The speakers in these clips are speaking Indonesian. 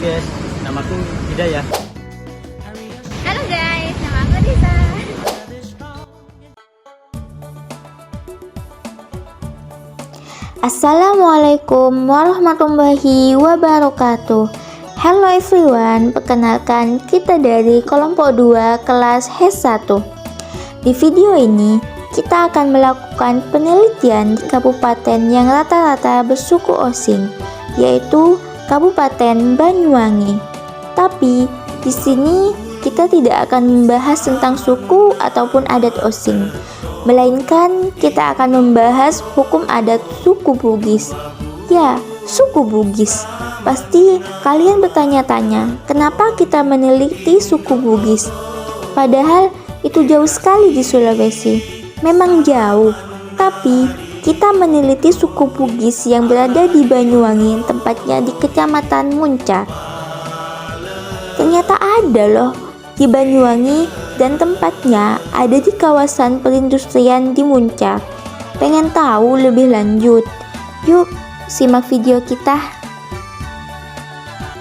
guys, namaku Hidayah. Halo guys, nama aku Disa. Assalamualaikum warahmatullahi wabarakatuh. Hello everyone, perkenalkan kita dari kelompok 2 kelas H1. Di video ini kita akan melakukan penelitian di kabupaten yang rata-rata bersuku Osing, yaitu Kabupaten Banyuwangi. Tapi di sini kita tidak akan membahas tentang suku ataupun adat Osing, melainkan kita akan membahas hukum adat suku Bugis. Ya, suku Bugis. Pasti kalian bertanya-tanya, kenapa kita meneliti suku Bugis? Padahal itu jauh sekali di Sulawesi. Memang jauh, tapi kita meneliti suku Bugis yang berada di Banyuwangi, tempatnya di Kecamatan Muncak. Ternyata ada loh di Banyuwangi dan tempatnya ada di kawasan perindustrian di Muncak. Pengen tahu lebih lanjut? Yuk, simak video kita.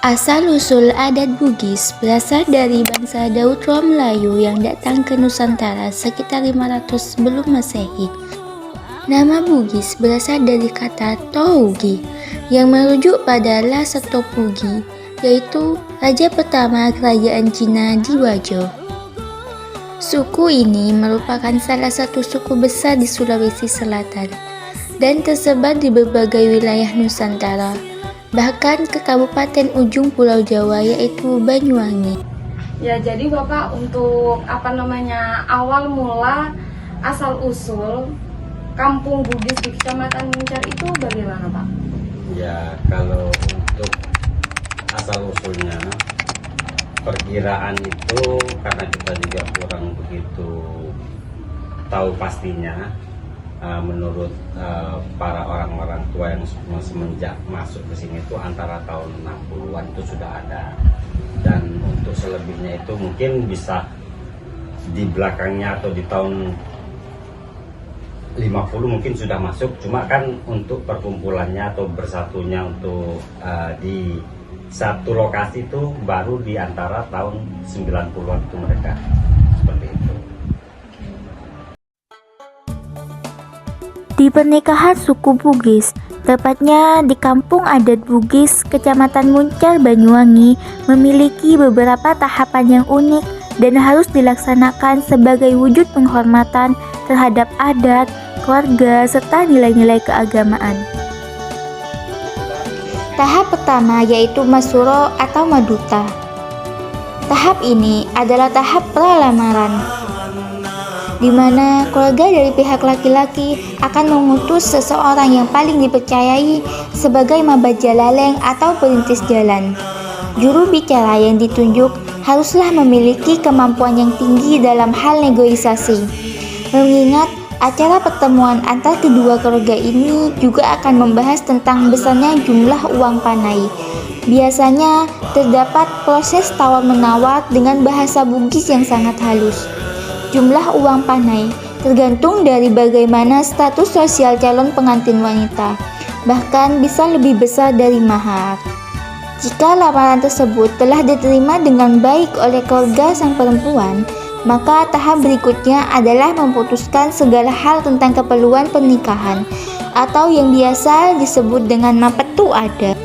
Asal-usul adat Bugis berasal dari bangsa Daudro Melayu yang datang ke Nusantara sekitar 500 sebelum Masehi. Nama Bugis berasal dari kata Tougi yang merujuk pada Lasetopugi, yaitu raja pertama kerajaan Cina di Wajo. Suku ini merupakan salah satu suku besar di Sulawesi Selatan dan tersebar di berbagai wilayah Nusantara, bahkan ke kabupaten ujung Pulau Jawa yaitu Banyuwangi. Ya, jadi Bapak untuk awal mula asal usul Kampung Bugis di Kecamatan Muncar itu bagaimana Pak? Ya, kalau untuk asal usulnya perkiraan itu karena kita juga kurang begitu tahu pastinya. Menurut para orang-orang tua yang semenjak masuk ke sini itu antara tahun 60-an itu sudah ada, dan untuk selebihnya itu mungkin bisa di belakangnya atau di tahun 50 mungkin sudah masuk, cuma kan untuk perkumpulannya atau bersatunya untuk di satu lokasi itu baru di antara tahun 90-an itu mereka seperti itu. Di pernikahan suku Bugis, tepatnya di Kampung Adat Bugis, Kecamatan Muncar, Banyuwangi, memiliki beberapa tahapan yang unik dan harus dilaksanakan sebagai wujud penghormatan terhadap adat, keluarga, serta nilai-nilai keagamaan. Tahap pertama yaitu Masuro atau Maduta. Tahap ini adalah tahap pralamaran, di mana keluarga dari pihak laki-laki akan mengutus seseorang yang paling dipercayai sebagai Mabat Jalaleng atau perintis jalan. Juru bicara yang ditunjuk haruslah memiliki kemampuan yang tinggi dalam hal negosiasi, mengingat acara pertemuan antar kedua keluarga ini juga akan membahas tentang besarnya jumlah uang panai. Biasanya terdapat proses tawar-menawar dengan bahasa Bugis yang sangat halus. Jumlah uang panai tergantung dari bagaimana status sosial calon pengantin wanita, bahkan bisa lebih besar dari mahar. Jika lamaran tersebut telah diterima dengan baik oleh keluarga sang perempuan, maka tahap berikutnya adalah memutuskan segala hal tentang keperluan pernikahan, atau yang biasa disebut dengan Mapetu Ada.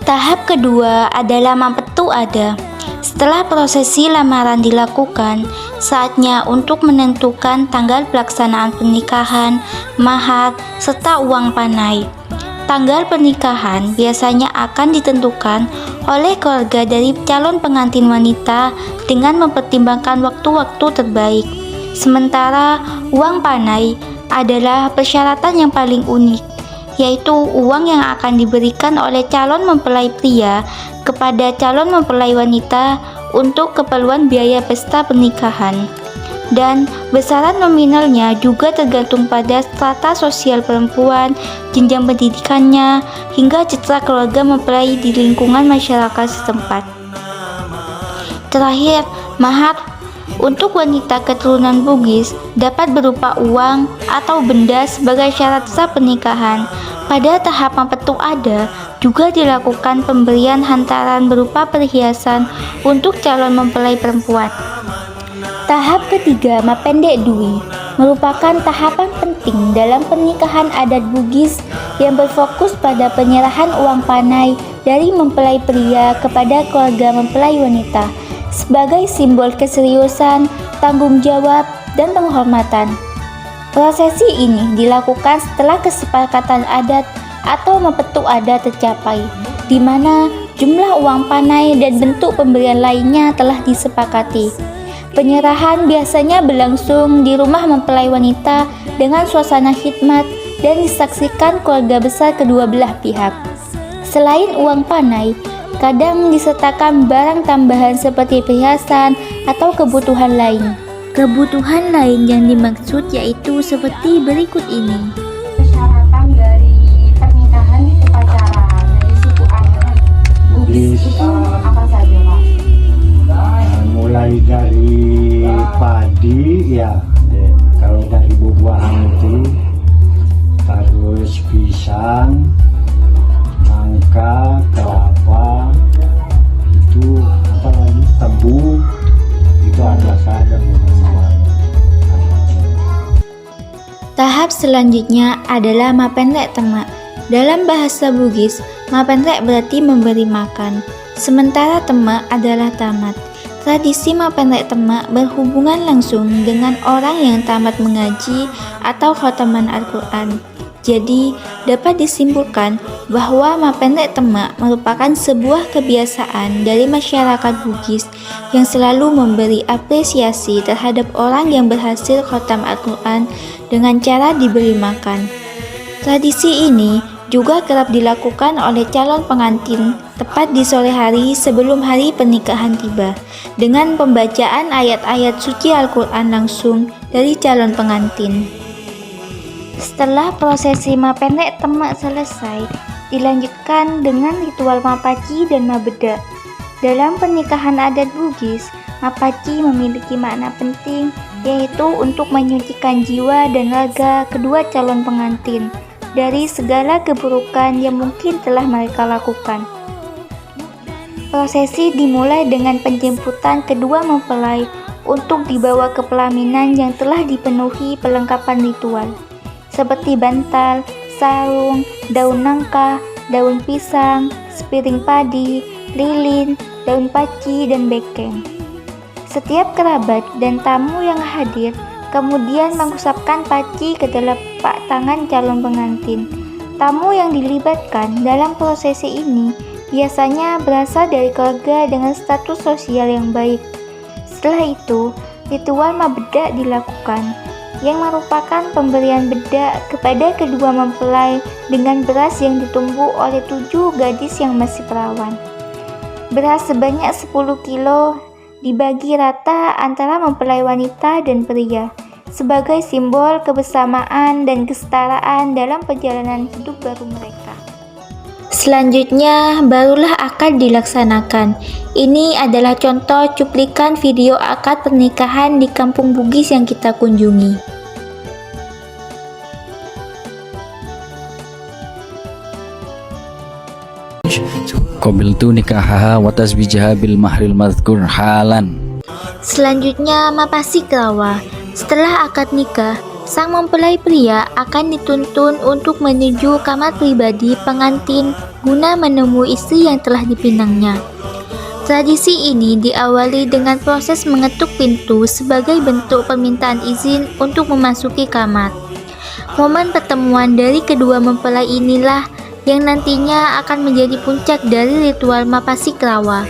Tahap kedua adalah Mapetu Ada. Setelah prosesi lamaran dilakukan, saatnya untuk menentukan tanggal pelaksanaan pernikahan, mahar, serta uang panai. Tanggal pernikahan biasanya akan ditentukan oleh keluarga dari calon pengantin wanita dengan mempertimbangkan waktu-waktu terbaik. Sementara uang panai adalah persyaratan yang paling unik, yaitu uang yang akan diberikan oleh calon mempelai pria kepada calon mempelai wanita untuk keperluan biaya pesta pernikahan. Dan besaran nominalnya juga tergantung pada strata sosial perempuan, jenjang pendidikannya, hingga citra keluarga mempelai di lingkungan masyarakat setempat. Terakhir, mahar untuk wanita keturunan Bugis dapat berupa uang atau benda sebagai syarat sah pernikahan. Pada tahap mempetuk ada juga dilakukan pemberian hantaran berupa perhiasan untuk calon mempelai perempuan. Tahap ketiga, mapendek dui, merupakan tahapan penting dalam pernikahan adat Bugis yang berfokus pada penyerahan uang panai dari mempelai pria kepada keluarga mempelai wanita sebagai simbol keseriusan, tanggung jawab, dan penghormatan. Prosesi ini dilakukan setelah kesepakatan adat atau mempetuk adat tercapai, di mana jumlah uang panai dan bentuk pemberian lainnya telah disepakati. Penyerahan biasanya berlangsung di rumah mempelai wanita dengan suasana khidmat dan disaksikan keluarga besar kedua belah pihak. Selain uang panai, kadang disertakan barang tambahan seperti perhiasan atau kebutuhan lain. Kebutuhan lain yang dimaksud yaitu seperti berikut ini. Persyaratan dari pernikahan di upacara dari suku adat Bugis itu apa saja, Pak? Mulai dari padi ya, kalau dari buah-buahan itu, terus pisang, nangka, kelapa, itu apa lagi, tebu, itu ada saja. Tahap selanjutnya adalah mapendek temak. Dalam bahasa Bugis, mapendek berarti memberi makan, sementara temak adalah tamat. Tradisi mapendek temak berhubungan langsung dengan orang yang tamat mengaji atau khataman Al-Quran. Jadi, dapat disimpulkan bahwa mapendek temak merupakan sebuah kebiasaan dari masyarakat Bugis yang selalu memberi apresiasi terhadap orang yang berhasil khatam Al-Quran dengan cara diberi makan. Tradisi ini juga kerap dilakukan oleh calon pengantin tepat di sore hari sebelum hari pernikahan tiba, dengan pembacaan ayat-ayat suci Al-Quran langsung dari calon pengantin. Setelah prosesi mapendek temak selesai, dilanjutkan dengan ritual mapaci dan mabeda. Dalam pernikahan adat Bugis, mapaci memiliki makna penting, yaitu untuk menyucikan jiwa dan raga kedua calon pengantin dari segala keburukan yang mungkin telah mereka lakukan. Prosesi dimulai dengan penjemputan kedua mempelai untuk dibawa ke pelaminan yang telah dipenuhi perlengkapan ritual, seperti bantal, sarung, daun nangka, daun pisang, sepiring padi, lilin, daun paci, dan bekeng. Setiap kerabat dan tamu yang hadir kemudian mengusapkan paci ke telapak tangan calon pengantin. Tamu yang dilibatkan dalam prosesi ini biasanya berasal dari keluarga dengan status sosial yang baik. Setelah itu, ritual mabeda dilakukan, yang merupakan pemberian bedak kepada kedua mempelai dengan beras yang ditunggu oleh 7 gadis yang masih perawan. Beras sebanyak 10 kilo dibagi rata antara mempelai wanita dan pria sebagai simbol kebersamaan dan kesetaraan dalam perjalanan hidup baru mereka. Selanjutnya, barulah akad dilaksanakan. Ini adalah contoh cuplikan video akad pernikahan di kampung Bugis yang kita kunjungi. Qabiltu nikahaha wa tasbijaha bil mahril madhkur halan. Selanjutnya, mapasi kerawa. Setelah akad nikah, sang mempelai pria akan dituntun untuk menuju kamar pribadi pengantin guna menemui istri yang telah dipinangnya. Tradisi ini diawali dengan proses mengetuk pintu sebagai bentuk permintaan izin untuk memasuki kamar. Momen pertemuan dari kedua mempelai inilah yang nantinya akan menjadi puncak dari ritual mapasi kerawa.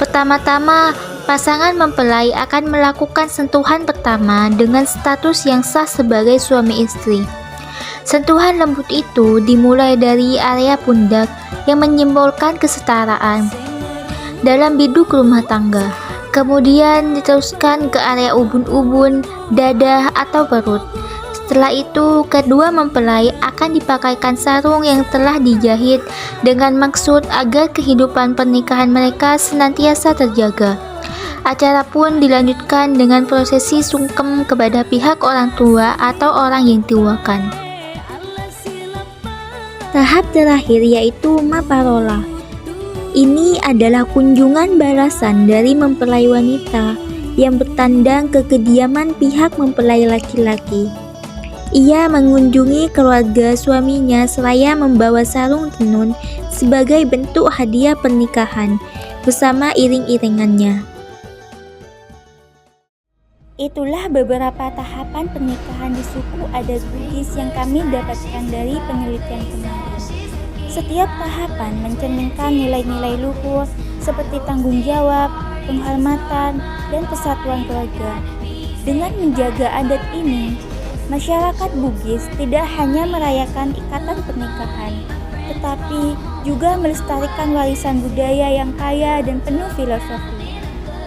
Pertama-tama, pasangan mempelai akan melakukan sentuhan pertama dengan status yang sah sebagai suami istri. Sentuhan lembut itu dimulai dari area pundak yang menyimbolkan kesetaraan dalam biduk rumah tangga, kemudian diteruskan ke area ubun-ubun, dada, atau perut. Setelah itu, kedua mempelai akan dipakaikan sarung yang telah dijahit dengan maksud agar kehidupan pernikahan mereka senantiasa terjaga. Acara pun dilanjutkan dengan prosesi sungkem kepada pihak orang tua atau orang yang dituakan. Tahap terakhir yaitu maparola. Ini adalah kunjungan balasan dari mempelai wanita yang bertandang ke kediaman pihak mempelai laki-laki. Ia mengunjungi keluarga suaminya seraya membawa sarung tenun sebagai bentuk hadiah pernikahan bersama iring-iringannya. Itulah beberapa tahapan pernikahan di suku adat Bugis yang kami dapatkan dari penelitian kemarin. Setiap tahapan mencerminkan nilai-nilai luhur seperti tanggung jawab, penghormatan, dan persatuan keluarga. Dengan menjaga adat ini, masyarakat Bugis tidak hanya merayakan ikatan pernikahan, tetapi juga melestarikan warisan budaya yang kaya dan penuh filosofi.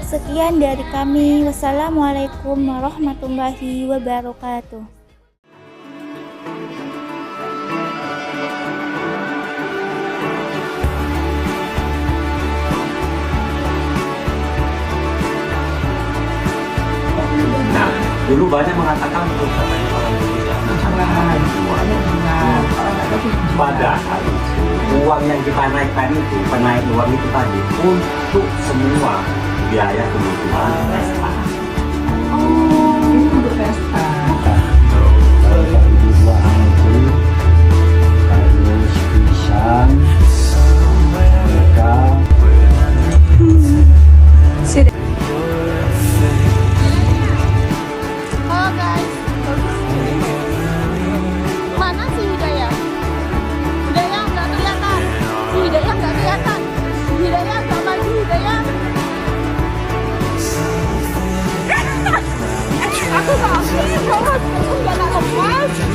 Sekian dari kami. Wassalamualaikum warahmatullahi wabarakatuh. Nah, dulu banyak mengatakan untuk katanya orang Indonesia padahal uang yang kita naikkan itu, penaik uang itu tadi untuk semua biaya kebutuhan pesta. Kalau di buah itu harus pisang, mereka Halo guys, mana si Hidayah? Hidayah nggak kelihatan. Si Hidayah nggak kelihatan. Si Hidayah nggak maju. Hidayah. Aku nggak lepas.